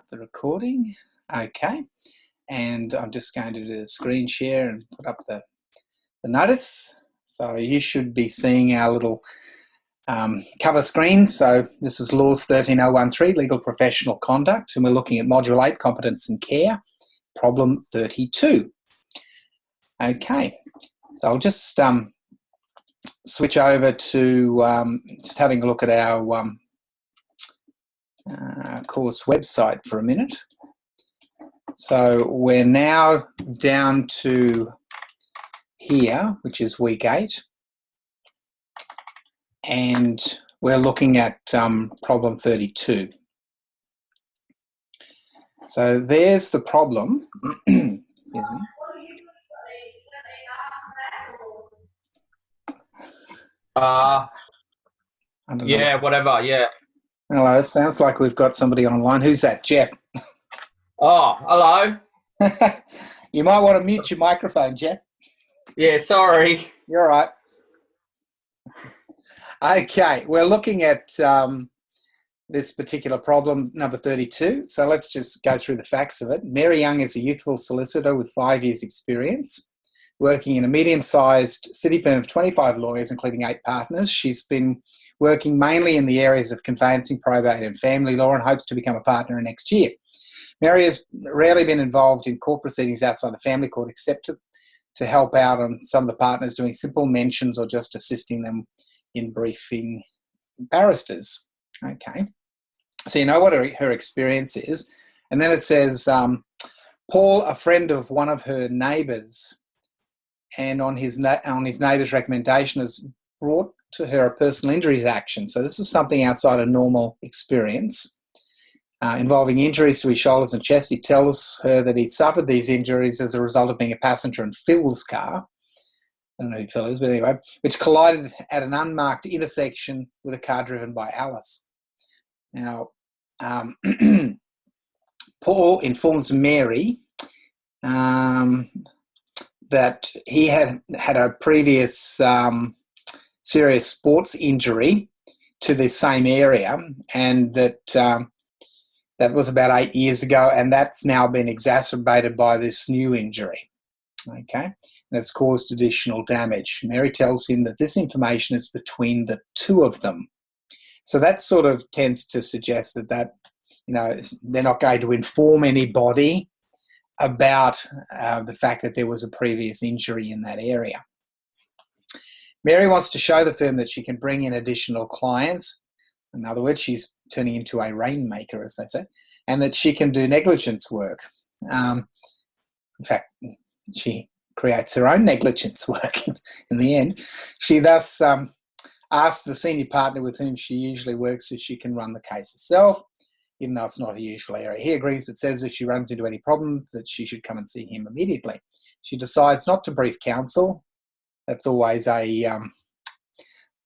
the recording. Okay, and I'm just going to do the screen share and put up the notice. So you should be seeing our little cover screen. So this is Laws 13013, Legal Professional Conduct, and we're looking at Module 8, Competence and Care, Problem 32. Okay, so I'll just switch over to just having a look at our course website for a minute. So we're now down to here, which is week 8, and we're looking at problem 32. So there's the problem. Excuse me. Yeah, whatever, yeah. Hello, it sounds like we've got somebody online. Who's that, Jeff? Oh, hello. You might want to mute your microphone, Jeff. Yeah, sorry. You're all right. Okay, we're looking at this particular problem, number 32. So let's just go through the facts of it. Mary Young is a youthful solicitor with 5 years' experience, working in a medium-sized city firm of 25 lawyers, including 8 partners. She's been working mainly in the areas of conveyancing, probate and family law, and hopes to become a partner next year. Mary has rarely been involved in court proceedings outside the family court, except to help out on some of the partners doing simple mentions or just assisting them in briefing barristers. Okay, so you know what her experience is. And then it says, Paul, a friend of one of her neighbours, and on his neighbour's recommendation, has brought to her a personal injuries action. So this is something outside a normal experience, involving injuries to his shoulders and chest. He tells her that he'd suffered these injuries as a result of being a passenger in Phil's car. I don't know who Phil is, but anyway, which collided at an unmarked intersection with a car driven by Alice. Now, Paul informs Mary that he had a previous serious sports injury to this same area, and that that was about 8 years ago, and that's now been exacerbated by this new injury. Okay, and it's caused additional damage. Mary tells him that this information is between the two of them. So that sort of tends to suggest that you know, they're not going to inform anybody about the fact that there was a previous injury in that area. Mary wants to show the firm that she can bring in additional clients. In other words, she's turning into a rainmaker, as they say, and that she can do negligence work. In fact, she creates her own negligence work in the end. She thus asks the senior partner with whom she usually works if she can run the case herself, even though it's not her usual area. He agrees, but says if she runs into any problems that she should come and see him immediately. She decides not to brief counsel. That's always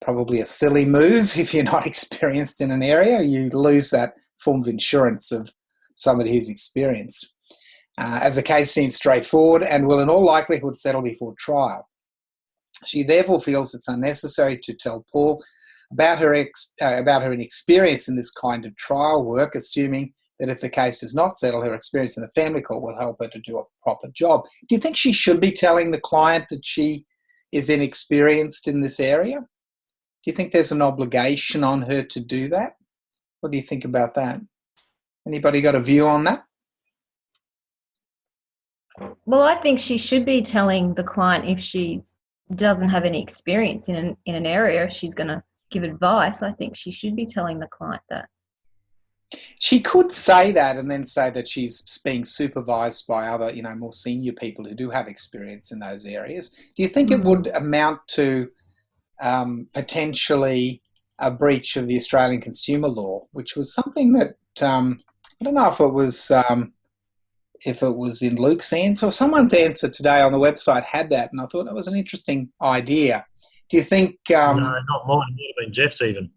probably a silly move if you're not experienced in an area. You lose that form of insurance of somebody who's experienced. As the case seems straightforward and will in all likelihood settle before trial. She therefore feels it's unnecessary to tell Paul about her experience in this kind of trial work, assuming that if the case does not settle, her experience in the family court will help her to do a proper job. Do you think she should be telling the client that she is inexperienced in this area? Do you think there's an obligation on her to do that? What do you think about that? Anybody got a view on that? Well, I think she should be telling the client if she doesn't have any experience in an area, if she's going to give advice. I think she should be telling the client that. She could say that and then say that she's being supervised by other, more senior people who do have experience in those areas. Do you think it would amount to potentially a breach of the Australian consumer law, which was something that I don't know if it was in Luke's answer or someone's answer today on the website had that, and I thought that was an interesting idea. Do you think... no, not mine. It would have been Jeff's even.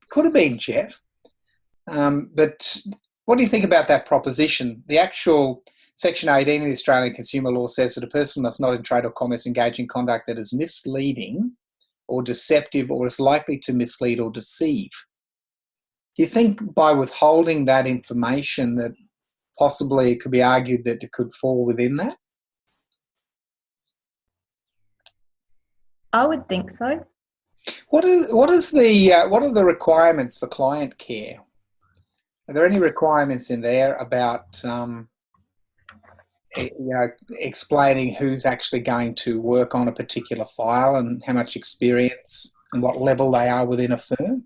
Could have been Jeff. But what do you think about that proposition? The actual Section 18 of the Australian Consumer Law says that a person must not in trade or commerce engage in conduct that is misleading or deceptive or is likely to mislead or deceive. Do you think by withholding that information that possibly it could be argued that it could fall within that? I would think so. What are the requirements for client care? Are there any requirements in there about explaining who's actually going to work on a particular file and how much experience and what level they are within a firm?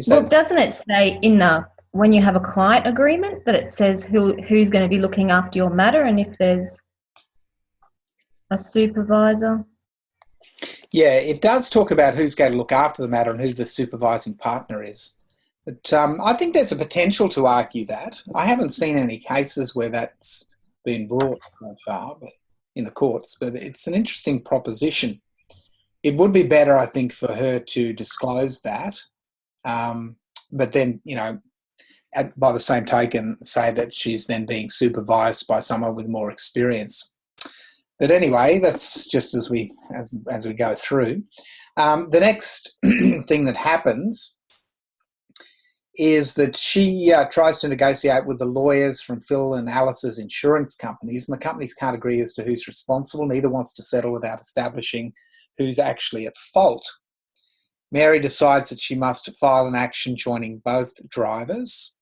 Well, doesn't it say when you have a client agreement that it says who's going to be looking after your matter and if there's a supervisor? Yeah, it does talk about who's going to look after the matter and who the supervising partner is. But I think there's a potential to argue that. I haven't seen any cases where that's been brought so far in the courts, but it's an interesting proposition. It would be better, I think, for her to disclose that, but then, by the same token, say that she's then being supervised by someone with more experience. But anyway, that's just as we go through. The next thing that happens is that she tries to negotiate with the lawyers from Phil and Alice's insurance companies, and the companies can't agree as to who's responsible. Neither wants to settle without establishing who's actually at fault. Mary decides that she must file an action joining both drivers.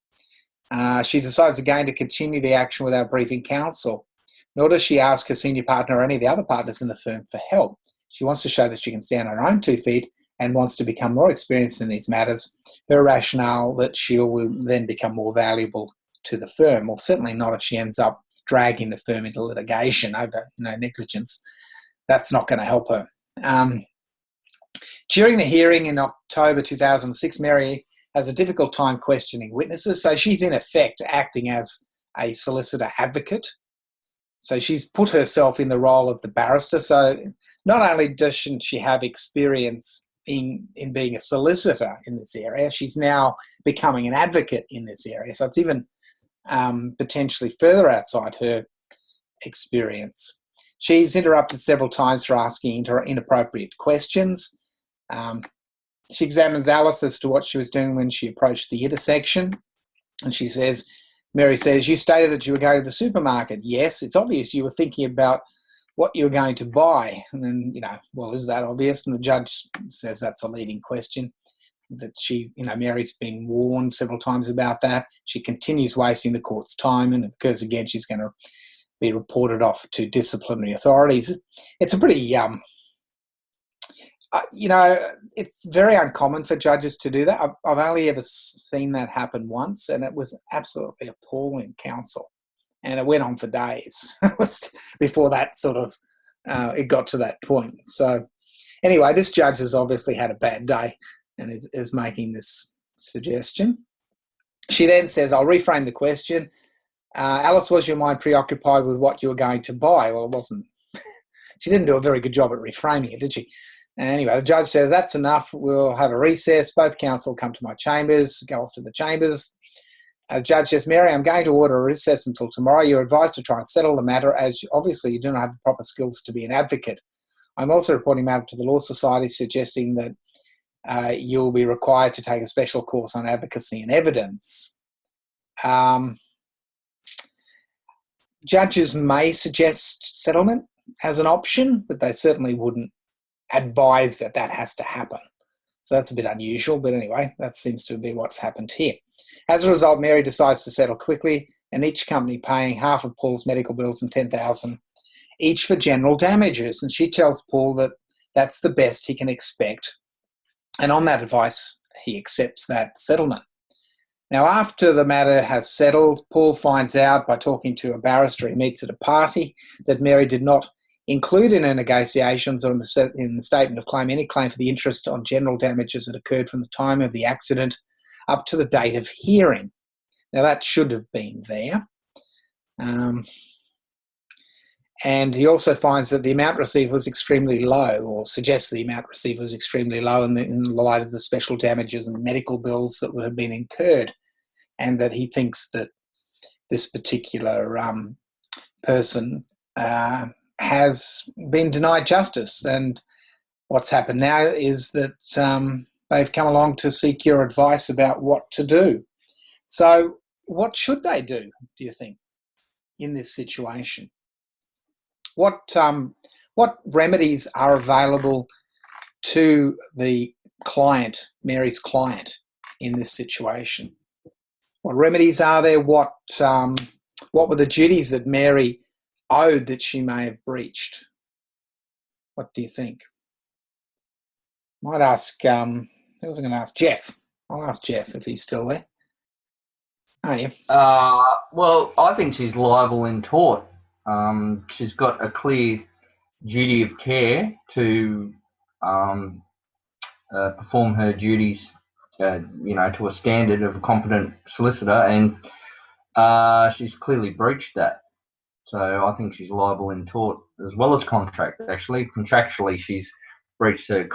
She decides again to continue the action without briefing counsel. Nor does she ask her senior partner or any of the other partners in the firm for help. She wants to show that she can stand on her own 2 feet and wants to become more experienced in these matters. Her rationale that she will then become more valuable to the firm. Well, certainly not if she ends up dragging the firm into litigation over negligence. That's not going to help her. During the hearing in October 2006, Mary has a difficult time questioning witnesses, so she's in effect acting as a solicitor advocate. So she's put herself in the role of the barrister. So not only doesn't she have experience in being a solicitor in this area, she's now becoming an advocate in this area. So it's even potentially further outside her experience. She's interrupted several times for asking inappropriate questions. She examines Alice as to what she was doing when she approached the intersection. And Mary says, you stated that you were going to the supermarket. Yes, it's obvious you were thinking about what you were going to buy. And then, well, is that obvious? And the judge says that's a leading question, that Mary's been warned several times about that. She continues wasting the court's time, and because, again, she's going to be reported off to disciplinary authorities. It's a pretty, it's very uncommon for judges to do that. I've only ever seen that happen once, and it was absolutely appalling counsel. And it went on for days before that it got to that point. So anyway, this judge has obviously had a bad day and is making this suggestion. She then says, I'll reframe the question. Alice, was your mind preoccupied with what you were going to buy? Well, it wasn't. She didn't do a very good job at reframing it, did she? Anyway, the judge says, that's enough. We'll have a recess. Both counsel come to my chambers, go off to the chambers. The judge says, Mary, I'm going to order a recess until tomorrow. You're advised to try and settle the matter, as obviously you do not have the proper skills to be an advocate. I'm also reporting matter to the Law Society, suggesting that you'll be required to take a special course on advocacy and evidence. Judges may suggest settlement as an option, but they certainly wouldn't advise that has to happen. So that's a bit unusual, but anyway, that seems to be what's happened here. As a result, Mary decides to settle quickly, and each company paying half of Paul's medical bills and $10,000 each for general damages. And she tells Paul that that's the best he can expect. And on that advice, he accepts that settlement. Now, after the matter has settled, Paul finds out by talking to a barrister he meets at a party that Mary did not include in her negotiations or in the statement of claim any claim for the interest on general damages that occurred from the time of the accident up to the date of hearing. Now, that should have been there. And he also finds that the amount received was extremely low, or suggests the amount received was extremely low in the light of the special damages and medical bills that would have been incurred, and that he thinks that this particular person has been denied justice. And what's happened now is that they've come along to seek your advice about what to do. So what should they do you think, in this situation? What remedies are available to the client, Mary's client, in this situation? What remedies are there? What were the duties that Mary owed that she may have breached? What do you think? Might ask, who was I going to ask? Jeff. I'll ask Jeff if he's still there. Oh, yeah. Well, I think she's liable in tort. She's got a clear duty of care to perform her duties, to a standard of a competent solicitor, and she's clearly breached that. So I think she's liable in tort as well as contract. Actually, contractually, she's breached the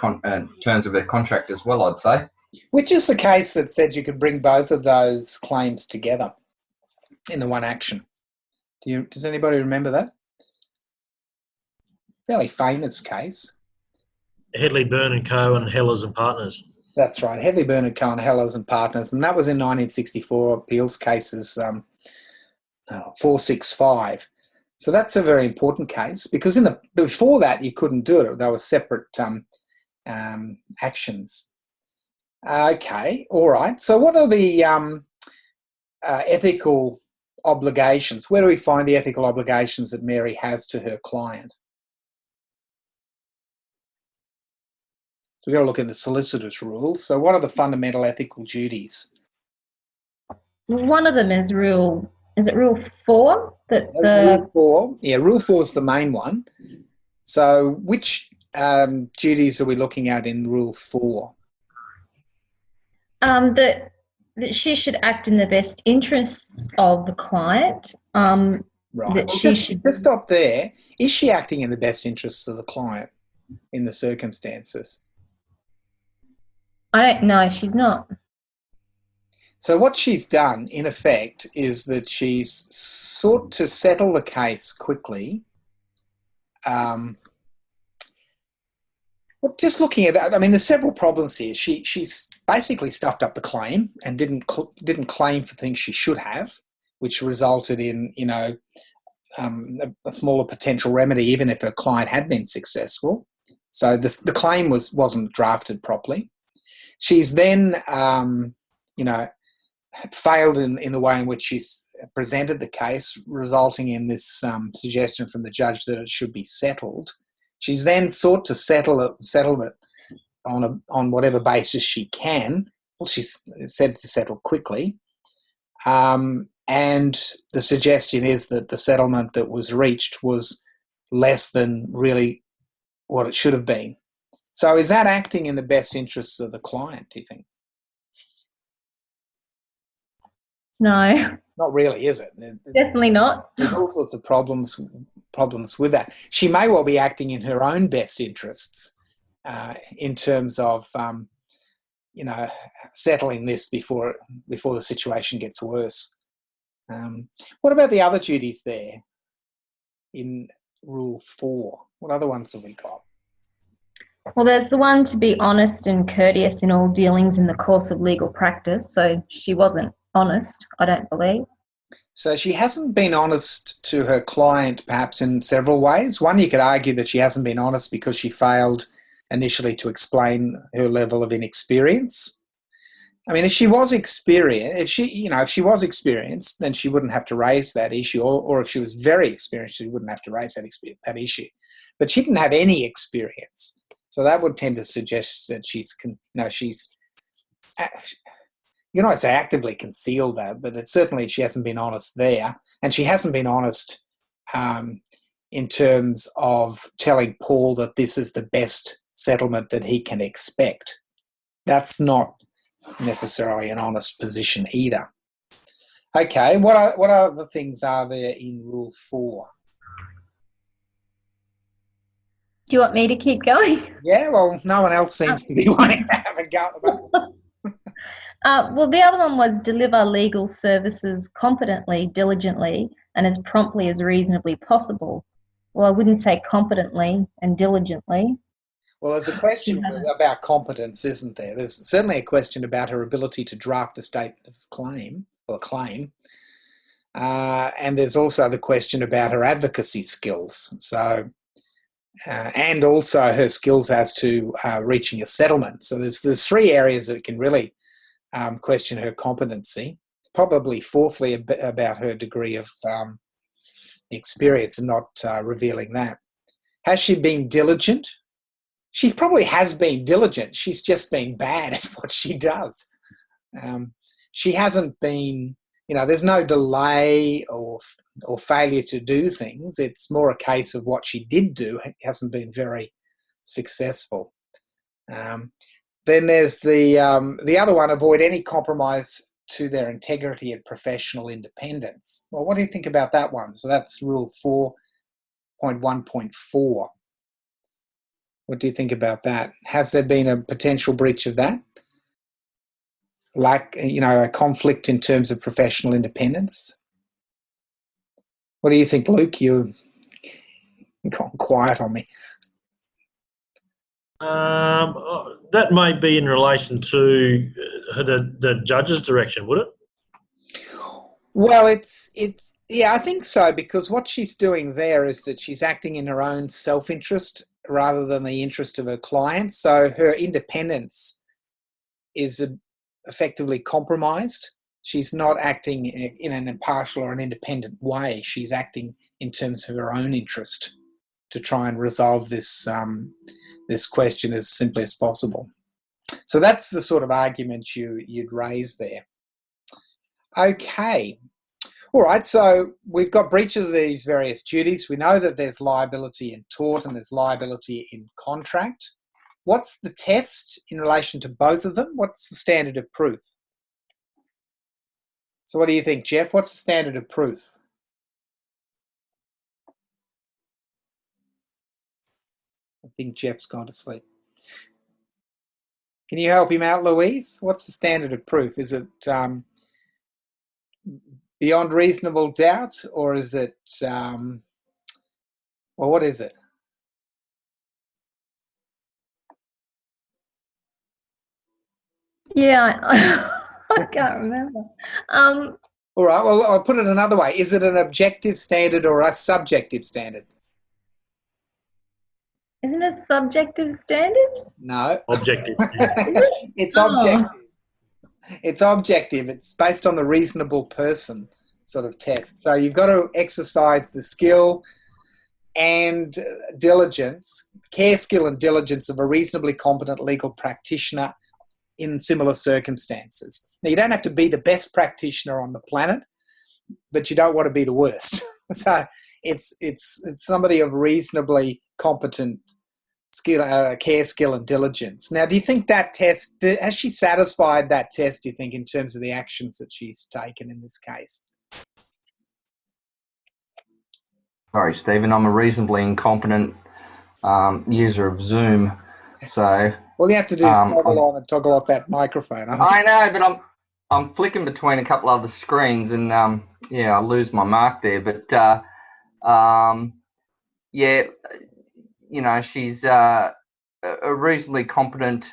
terms of her contract as well, I'd say. Which is the case that said you could bring both of those claims together in the one action? Does anybody remember that? Fairly famous case. Hedley, Byrne and Co. and Hellers and Partners. That's right, Hedley, Byrne and Co. and Hellers and Partners, and that was in 1964. Appeals cases 465. So that's a very important case because before that you couldn't do it. They were separate actions. Okay, all right. So what are the ethical obligations? Where do we find the ethical obligations that Mary has to her client? We've got to look at the solicitor's rules. So what are the fundamental ethical duties? One of them is Rule 4? Rule 4. Yeah, Rule 4 is the main one. So which duties are we looking at in Rule 4? That she should act in the best interests of the client. Right. That she should. Just stop there. Is she acting in the best interests of the client in the circumstances? I don't know. She's not. So what she's done, in effect, is that she's sought to settle the case quickly. Well, just looking at that, I mean, there's several problems here. She's basically stuffed up the claim and didn't claim for things she should have, which resulted in, a smaller potential remedy, even if her client had been successful. So the claim wasn't drafted properly. She's then, failed in the way in which she's presented the case, resulting in this suggestion from the judge that it should be settled. She's then sought to settle it on whatever basis she can. Well, she's said to settle quickly. And the suggestion is that the settlement that was reached was less than really what it should have been. So is that acting in the best interests of the client, do you think? No. Not really, is it? Definitely not. There's all sorts of problems with that. She may well be acting in her own best interests in terms of, settling this before the situation gets worse. What about the other duties there in Rule 4? What other ones have we got? Well, there's the one to be honest and courteous in all dealings in the course of legal practice. So she wasn't honest, I don't believe. So she hasn't been honest to her client perhaps in several ways. One, you could argue that she hasn't been honest because she failed initially to explain her level of inexperience. I mean, if she was experienced, then she wouldn't have to raise that issue, or if she was very experienced, she wouldn't have to raise that issue. But she didn't have any experience. So that would tend to suggest that she's you know, I'd say actively concealed that, but certainly she hasn't been honest there. And she hasn't been honest in terms of telling Paul that this is the best settlement that he can expect. That's not necessarily an honest position either. Okay, what other things are there in Rule 4? Do you want me to keep going? Yeah, well, no one else seems to be wanting to have a go at the well, the other one was deliver legal services competently, diligently, and as promptly as reasonably possible. Well, I wouldn't say competently and diligently. Well, there's a question about competence, isn't there? There's certainly a question about her ability to draft the statement of claim. And there's also the question about her advocacy skills. So, and also her skills as to reaching a settlement. So there's three areas that can really question her competency. Probably fourthly about her degree of experience and not revealing that. Has she been diligent? She probably has been diligent. She's just been bad at what she does. She hasn't been, there's no delay or failure to do things. It's more a case of what she did do. It hasn't been very successful. Then there's the other one, avoid any compromise to their integrity and professional independence. Well, what do you think about that one? So that's rule 4.1.4. What do you think about that? Has there been a potential breach of that? Like, a conflict in terms of professional independence? What do you think, Luke? You've gone quiet on me. That may be in relation to the judge's direction, would it? Well, I think so, because what she's doing there is that she's acting in her own self-interest rather than the interest of her client. So her independence is effectively compromised. She's not acting in an impartial or an independent way. She's acting in terms of her own interest to try and resolve this question as simply as possible. So that's the sort of argument you'd raise there. Okay. All right, so we've got breaches of these various duties. We know that there's liability in tort and there's liability in contract. What's the test in relation to both of them? What's the standard of proof? So what do you think, Jeff? What's the standard of proof? I think Jeff's gone to sleep. Can you help him out, Louise? What's the standard of proof? Is it beyond reasonable doubt, or is it, what is it? Yeah, I can't remember. All right, well, I'll put it another way. Is it an objective standard or a subjective standard? Isn't it a subjective standard? No. Objective. It's objective. It's objective. It's based on the reasonable person sort of test. So you've got to exercise the skill and diligence, care, skill and diligence of a reasonably competent legal practitioner in similar circumstances. Now, you don't have to be the best practitioner on the planet, but you don't want to be the worst. So it's somebody of reasonably competent skill, care, skill and diligence. Now, do you think that test, has she satisfied that test, do you think, in terms of the actions that she's taken in this case? Sorry, Stephen, I'm a reasonably incompetent user of Zoom, so... All you have to do is toggle on and toggle off that microphone. I know, but I'm flicking between a couple other screens, and I lose my mark there. But she's a reasonably competent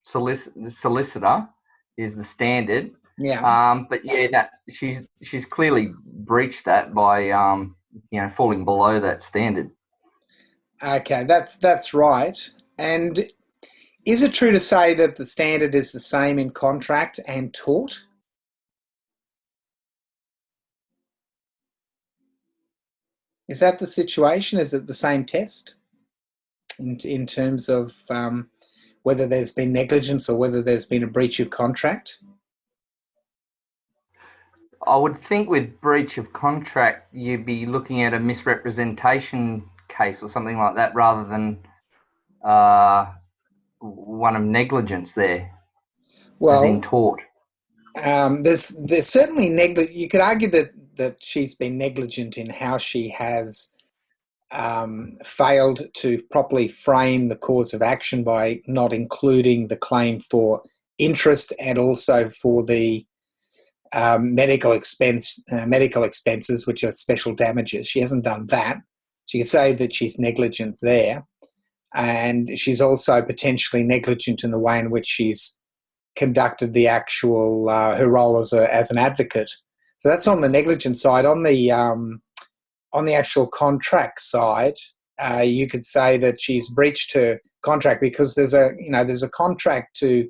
solicitor is the standard. Yeah. But she's clearly breached that by falling below that standard. Okay, that's right. And is it true to say that the standard is the same in contract and tort? Is that the situation? Is it the same test in terms of whether there's been negligence or whether there's been a breach of contract? I would think with breach of contract, you'd be looking at a misrepresentation case or something like that rather than one of negligence there. Well, as in tort. There's certainly you could argue that she's been negligent in how she has failed to properly frame the cause of action by not including the claim for interest and also for the medical expenses, which are special damages. She hasn't done that. So you could say that she's negligent there. and she's also potentially negligent in the way in which she's conducted the actual her role as an advocate. So that's on the negligence side. On the actual contract side, you could say that she's breached her contract because there's a contract to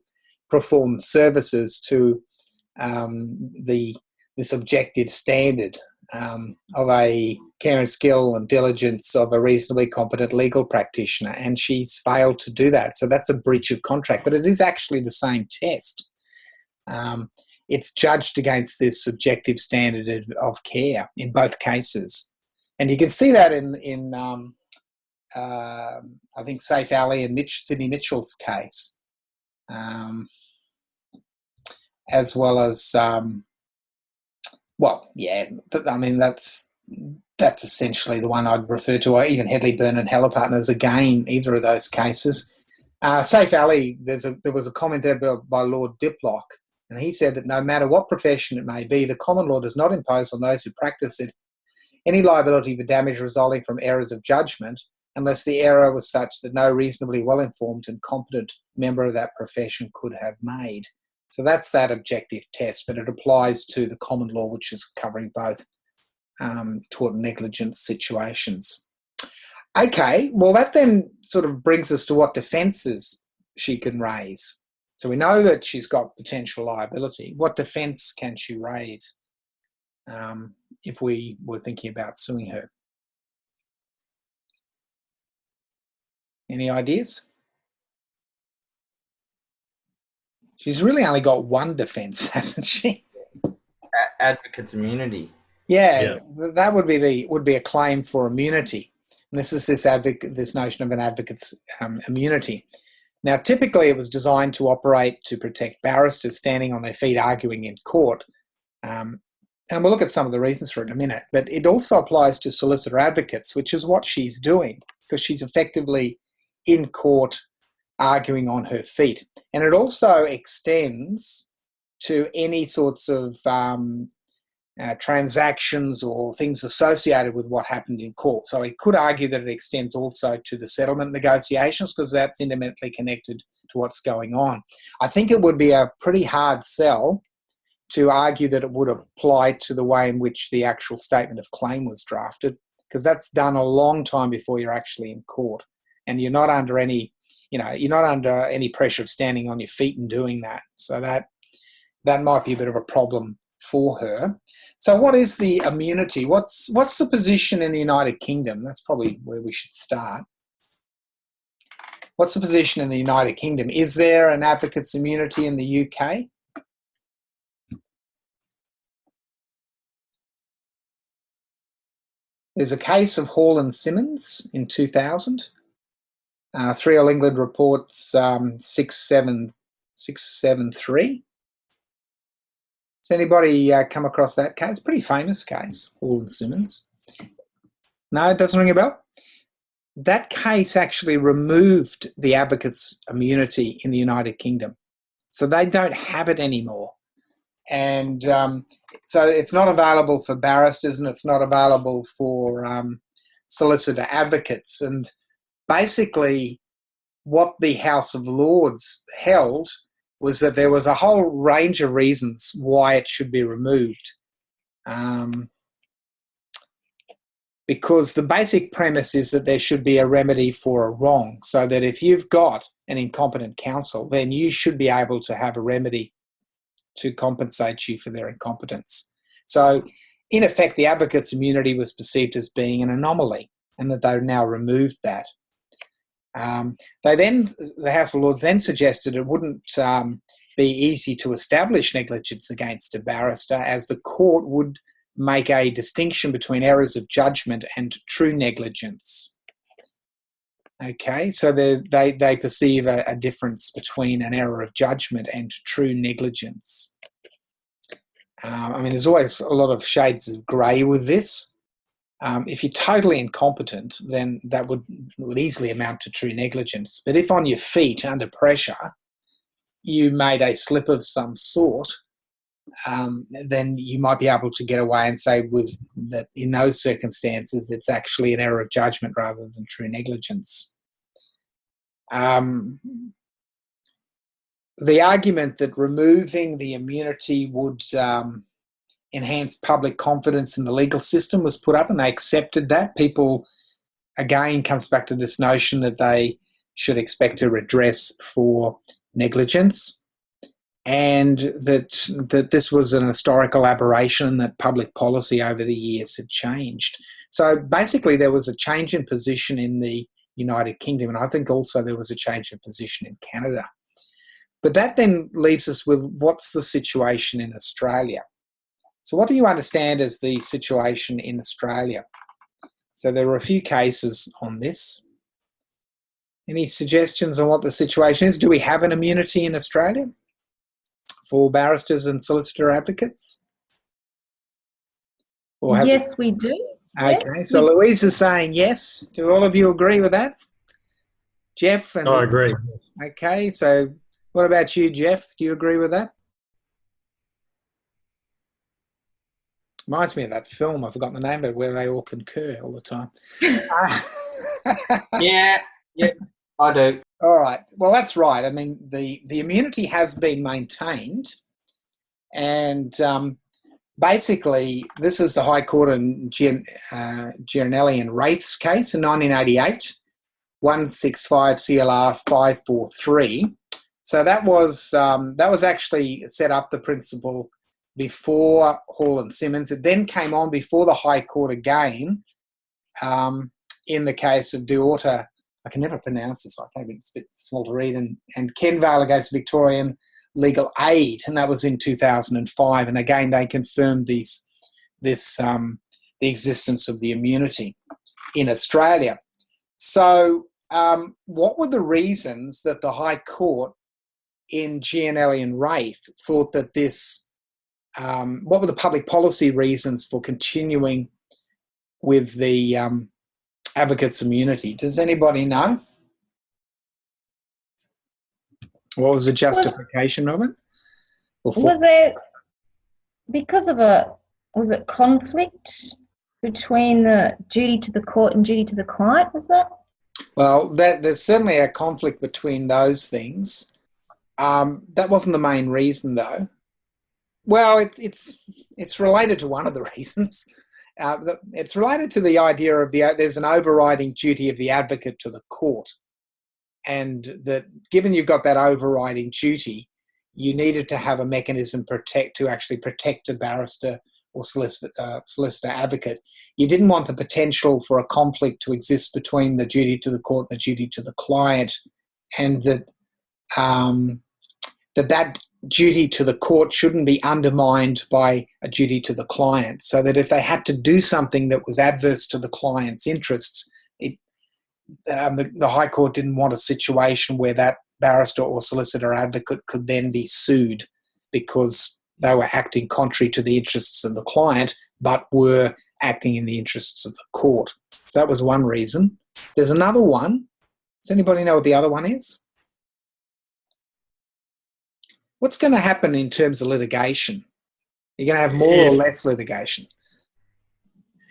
perform services to this objective standard of a care and skill and diligence of a reasonably competent legal practitioner, and she's failed to do that. So that's a breach of contract, but it is actually the same test. It's judged against this subjective standard of care in both cases. And you can see that in I think Safe Ali and Sydney Mitchell's case, as well as, that's essentially the one I'd refer to, or even Hedley, Byrne and Heller Partners, again, either of those cases. Safe Ali, there was a comment there by Lord Diplock, and he said that no matter what profession it may be, the common law does not impose on those who practice it any liability for damage resulting from errors of judgment unless the error was such that no reasonably well-informed and competent member of that profession could have made. So that's that objective test, but it applies to the common law, which is covering both tort and negligence situations. Okay, well, that then sort of brings us to what defences she can raise. So we know that she's got potential liability. What defence can she raise if we were thinking about suing her? Any ideas? She's really only got one defence, hasn't she? Advocate's immunity. Yeah, that would be a claim for immunity. And this is this notion of an advocate's immunity. Now, typically it was designed to operate to protect barristers standing on their feet arguing in court. And we'll look at some of the reasons for it in a minute. But it also applies to solicitor advocates, which is what she's doing, because she's effectively in court arguing on her feet. And it also extends to any sorts of transactions or things associated with what happened in court. So it could argue that it extends also to the settlement negotiations because that's intimately connected to what's going on. I think it would be a pretty hard sell to argue that it would apply to the way in which the actual statement of claim was drafted, because that's done a long time before you're actually in court, and you're not under any pressure of standing on your feet and doing that. So that might be a bit of a problem for her. So what is the immunity? What's the position in the United Kingdom? That's probably where we should start. What's the position in the United Kingdom? Is there an advocate's immunity in the UK? There's a case of Hall and Simmons in 2000. 3 All England reports 673. Has anybody come across that case? Pretty famous case, Hall and Simmons. No, it doesn't ring a bell? That case actually removed the advocate's immunity in the United Kingdom. So they don't have it anymore. And so it's not available for barristers and it's not available for solicitor advocates. And basically what the House of Lords held was that there was a whole range of reasons why it should be removed. Because the basic premise is that there should be a remedy for a wrong, so that if you've got an incompetent counsel, then you should be able to have a remedy to compensate you for their incompetence. So, in effect, the advocate's immunity was perceived as being an anomaly, and that they've now removed that. The House of Lords then suggested it wouldn't be easy to establish negligence against a barrister, as the court would make a distinction between errors of judgment and true negligence. Okay, so they perceive a difference between an error of judgment and true negligence. There's always a lot of shades of grey with this. If you're totally incompetent, then that would easily amount to true negligence. But if on your feet under pressure you made a slip of some sort, then you might be able to get away and say that in those circumstances it's actually an error of judgment rather than true negligence. The argument that removing the immunity would enhance public confidence in the legal system was put up, and they accepted that. People, again, comes back to this notion that they should expect a redress for negligence, and that this was an historical aberration, that public policy over the years had changed. So basically there was a change in position in the United Kingdom, and I think also there was a change in position in Canada. But that then leaves us with, what's the situation in Australia? So what do you understand as the situation in Australia? So there were a few cases on this. Any suggestions on what the situation is? Do we have an immunity in Australia for barristers and solicitor advocates? Or has yes, we do. Okay, yes, so Louise is saying yes. Do all of you agree with that? Jeff? And I agree. Okay, so what about you, Jeff? Do you agree with that? Reminds me of that film, I've forgotten the name of it, where they all concur all the time. Yeah, I do. All right, well, that's right. I mean, the immunity has been maintained, and basically this is the High Court in Gianelli and Wraith's case in 1988, 165 CLR 543. So that was actually set up, the principle, before Hall and Simmons. It then came on before the High Court again in the case of Duorta. I can never pronounce this. I think it's a bit small to read. And Kenvale against Victorian Legal Aid, and that was in 2005. And again, they confirmed the existence of the immunity in Australia. So what were the reasons that the High Court in Gianelli and Wraith thought that this, what were the public policy reasons for continuing with the advocate's immunity? Does anybody know? What was the justification of it? Was it because of was it conflict between the duty to the court and duty to the client, was that? Well, there's certainly a conflict between those things. That wasn't the main reason, though. Well, it's related to one of the reasons. It's related to the idea of there's an overriding duty of the advocate to the court, and that given you've got that overriding duty, you needed to have a mechanism to actually protect a barrister or solicitor advocate. You didn't want the potential for a conflict to exist between the duty to the court and the duty to the client, and that that duty to the court shouldn't be undermined by a duty to the client, so that if they had to do something that was adverse to the client's interests, the High Court didn't want a situation where that barrister or solicitor advocate could then be sued because they were acting contrary to the interests of the client but were acting in the interests of the court. So that was one reason. There's another one. Does anybody know what the other one is? What's going to happen in terms of litigation? You're going to have more or less litigation?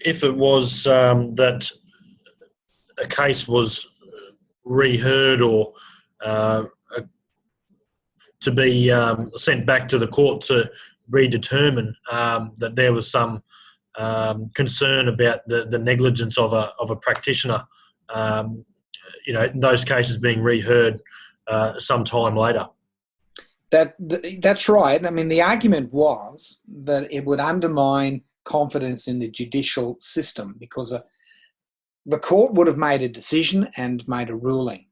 If it was that a case was reheard or to be sent back to the court to redetermine that there was some concern about the negligence of a practitioner, those cases being reheard some time later. That's right. I mean, the argument was that it would undermine confidence in the judicial system because the court would have made a decision and made a ruling.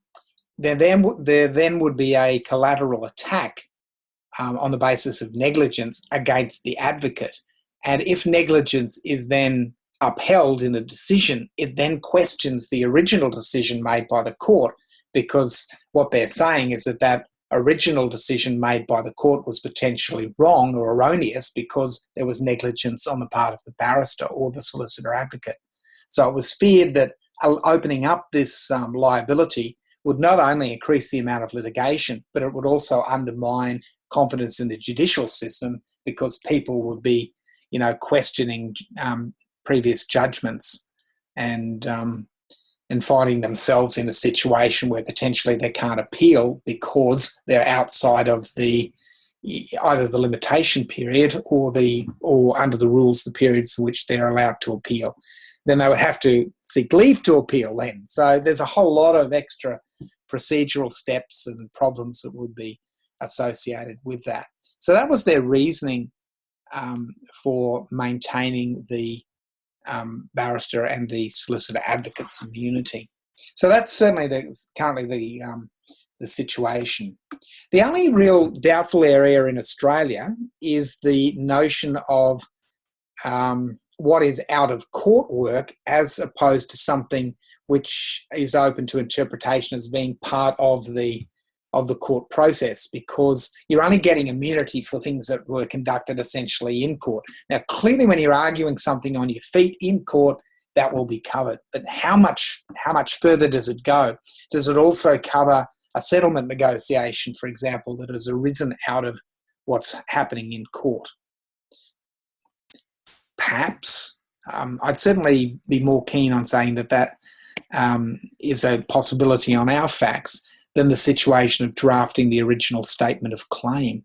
There then would be a collateral attack on the basis of negligence against the advocate. And if negligence is then upheld in a decision, it then questions the original decision made by the court, because what they're saying is that original decision made by the court was potentially wrong or erroneous because there was negligence on the part of the barrister or the solicitor advocate. So it was feared that opening up this liability would not only increase the amount of litigation, but it would also undermine confidence in the judicial system because people would be, questioning previous judgments and and finding themselves in a situation where potentially they can't appeal because they're outside of either the limitation period or under the rules, the periods for which they're allowed to appeal. Then they would have to seek leave to appeal then. So there's a whole lot of extra procedural steps and problems that would be associated with that. So that was their reasoning for maintaining the barrister and the solicitor advocate's immunity. So that's certainly currently the situation. The only real doubtful area in Australia is the notion of what is out of court work as opposed to something which is open to interpretation as being part of the court process, because you're only getting immunity for things that were conducted essentially in court. Now, clearly when you're arguing something on your feet in court, that will be covered. But how much further does it go? Does it also cover a settlement negotiation, for example, that has arisen out of what's happening in court? Perhaps. I'd certainly be more keen on saying that is a possibility on our facts than the situation of drafting the original statement of claim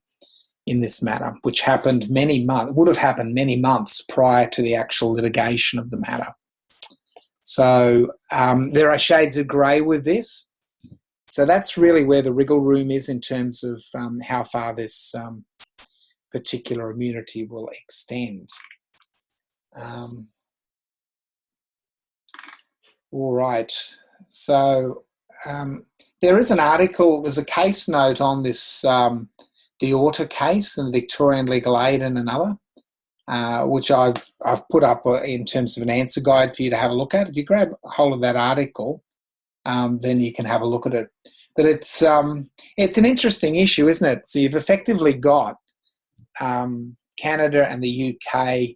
in this matter, which would have happened many months prior to the actual litigation of the matter. So there are shades of grey with this. So that's really where the wriggle room is in terms of how far this particular immunity will extend. All right. So there is an article, there's a case note on this Deorta case and the Victorian Legal Aid and another, which I've put up in terms of an answer guide for you to have a look at. If you grab hold of that article, then you can have a look at it. But it's an interesting issue, isn't it? So you've effectively got Canada and the UK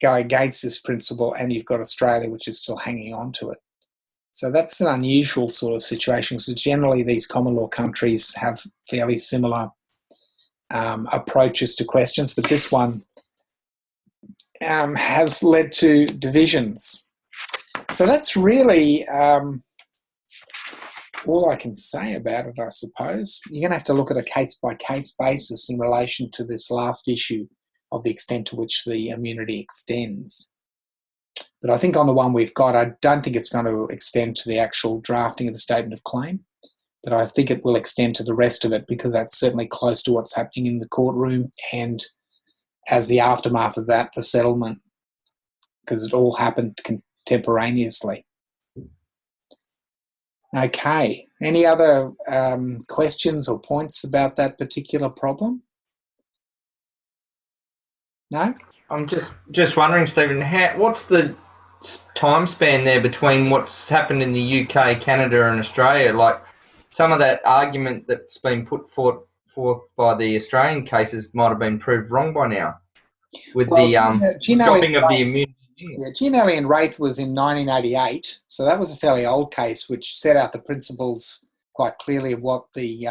go against this principle, and you've got Australia, which is still hanging on to it. So that's an unusual sort of situation. So generally these common law countries have fairly similar approaches to questions, but this one has led to divisions. So that's really all I can say about it, I suppose. You're going to have to look at a case-by-case basis in relation to this last issue of the extent to which the immunity extends. But I think on the one we've got, I don't think it's going to extend to the actual drafting of the statement of claim, but I think it will extend to the rest of it because that's certainly close to what's happening in the courtroom and as the aftermath of that, the settlement, because it all happened contemporaneously. Okay. Any other questions or points about that particular problem? No? I'm just wondering, Stephen, what's the time span there between what's happened in the UK, Canada and Australia? Like some of that argument that's been put forth by the Australian cases might have been proved wrong by now with the dropping of the immunity. Yeah, Gianelli and Wraith was in 1988, so that was a fairly old case which set out the principles quite clearly of what the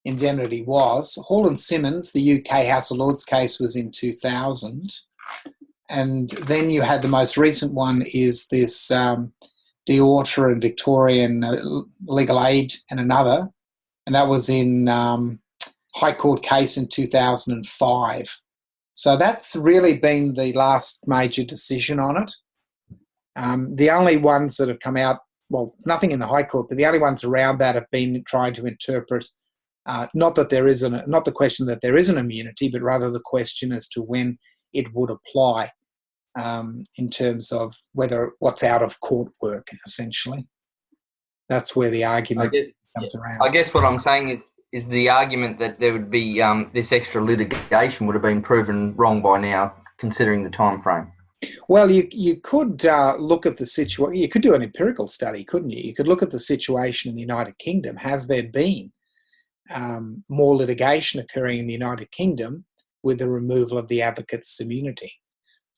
indemnity was. Hall and Simmons, the UK House of Lords case, was in 2000. And then you had the most recent one is this Deorta and Victorian Legal Aid and another. And that was in High Court case in 2005. So that's really been the last major decision on it. The only ones that have come out, well, nothing in the High Court, but the only ones around that have been trying to interpret not the question that there is an immunity, but rather the question as to when it would apply in terms of what's out of court work, essentially. That's where the argument comes around. I guess what I'm saying is the argument that there would be this extra litigation would have been proven wrong by now, considering the time frame. Well, you could look at the situation. You could do an empirical study, couldn't you? You could look at the situation in the United Kingdom. Has there been more litigation occurring in the United Kingdom with the removal of the advocate's immunity?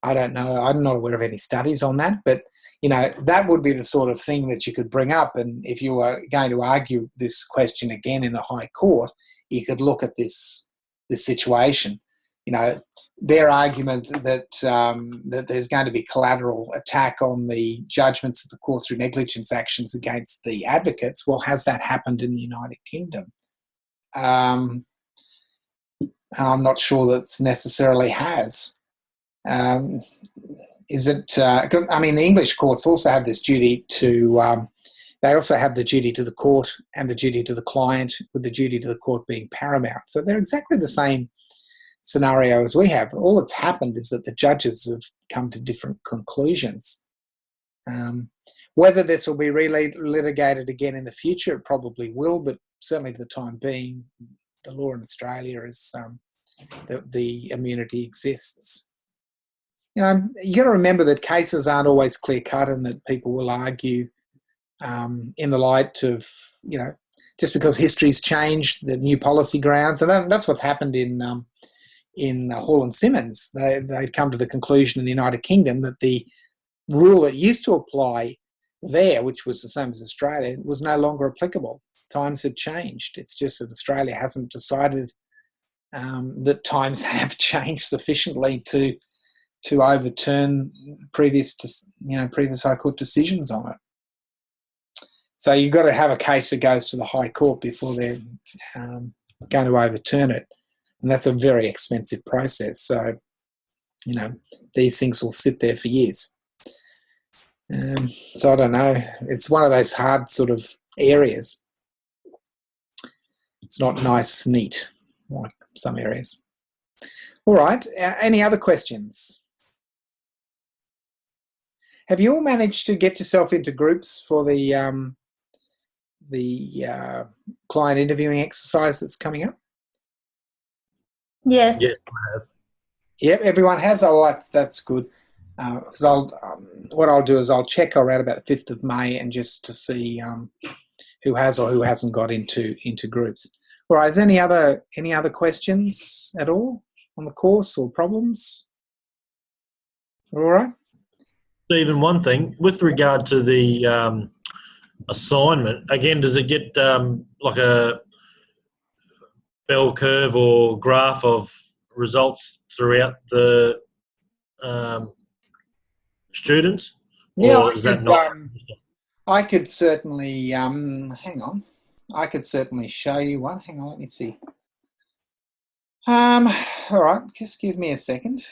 I don't know. I'm not aware of any studies on that, but that would be the sort of thing that you could bring up. And if you were going to argue this question again in the High Court, you could look at this situation. their argument that that there's going to be collateral attack on the judgments of the court through negligence actions against the advocates. Well, has that happened in the United Kingdom? I'm not sure that necessarily has. Is it? I mean, the English courts also have this duty to. They also have the duty to the court and the duty to the client, with the duty to the court being paramount. So they're exactly the same scenario as we have. All that's happened is that the judges have come to different conclusions. Whether this will be litigated again in the future, it probably will, but certainly for the time being, the law in Australia is the immunity exists. You got to remember that cases aren't always clear-cut, and that people will argue in the light of, just because history's changed, the new policy grounds, and that's what's happened in Hall and Simmons. They'd come to the conclusion in the United Kingdom that the rule that used to apply there, which was the same as Australia, was no longer applicable. Times had changed. It's just that Australia hasn't decided that times have changed sufficiently to overturn previous High Court decisions on it. So you've got to have a case that goes to the High Court before they're going to overturn it. And that's a very expensive process. So, these things will sit there for years. So I don't know. It's one of those hard sort of areas. It's not nice, neat, like some areas. All right. Any other questions? Have you all managed to get yourself into groups for the client interviewing exercise that's coming up? Yes. Yes, I have. Yep, everyone has. Oh, that's good. Because what I'll do is I'll check around about the 5th of May and just to see who has or who hasn't got into groups. All right. Is there any other questions at all on the course or problems? All right. Stephen, one thing with regard to the assignment, again, does it get like a bell curve or graph of results throughout the students? Yeah, or is that not? I could certainly hang on. I could certainly show you one. Hang on, let me see. All right, just give me a second.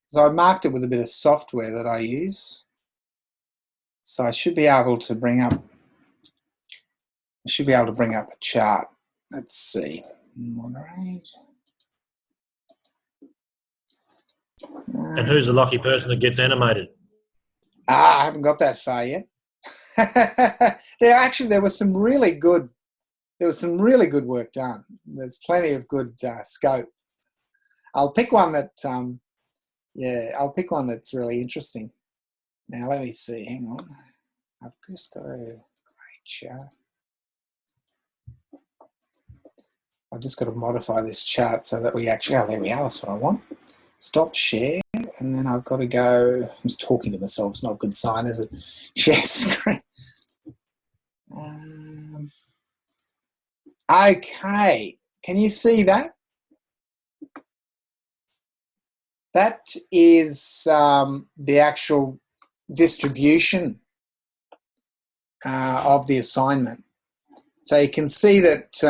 So I marked it with a bit of software that I use. So I should be able to bring up a chart. Let's see. Moderate. And who's the lucky person that gets animated? I haven't got that far yet. There was some really good work done. There's plenty of good scope. I'll pick one that I'll pick one that's really interesting. Now let me see. Hang on. I've just got a great chart. I've just got to modify this chart so that we actually. Oh, there we are. That's what I want. Stop share, and then I've got to go. I'm just talking to myself. It's not a good sign, is it? Share screen. Okay. Can you see that? That is the actual distribution of the assignment. So you can see that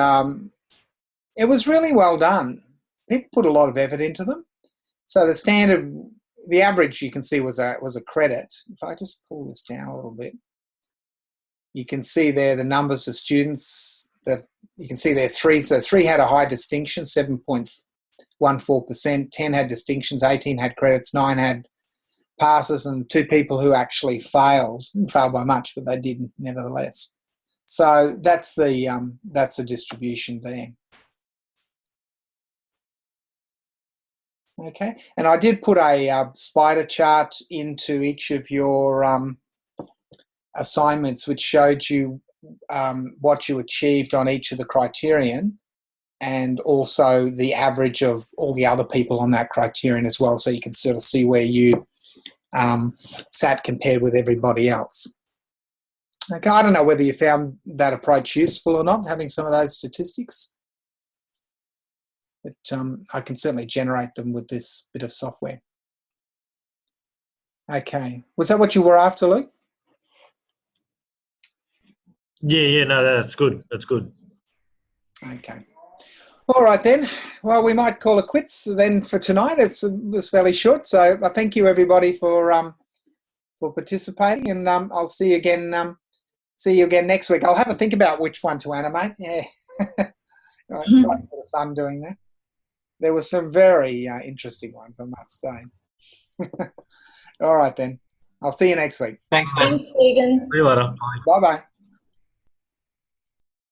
it was really well done. People put a lot of effort into them. So the average you can see was a credit. If I just pull this down a little bit, you can see there the numbers of students that you can see there. 3. So 3 had a high distinction, 7.14%. 10 had distinctions, 18 had credits, 9 had passes, and 2 people who actually failed. Didn't fail by much, but they did nevertheless. So that's the distribution there. Okay, and I did put a spider chart into each of your assignments, which showed you what you achieved on each of the criterion, and also the average of all the other people on that criterion as well, so you can sort of see where you sat compared with everybody else. Okay, I don't know whether you found that approach useful or not, having some of those statistics. But I can certainly generate them with this bit of software. Okay. Was that what you were after, Luke? Yeah, no, that's good. That's good. Okay. All right then. Well, we might call it quits then for tonight. It was fairly short, so I thank you everybody for participating, and I'll see you again. See you again next week. I'll have a think about which one to animate. Yeah, right, it's like a bit of fun doing that. There were some very interesting ones, I must say. All right then. I'll see you next week. Thanks, Stephen. Thanks, Stephen. See you later. Bye. Bye bye.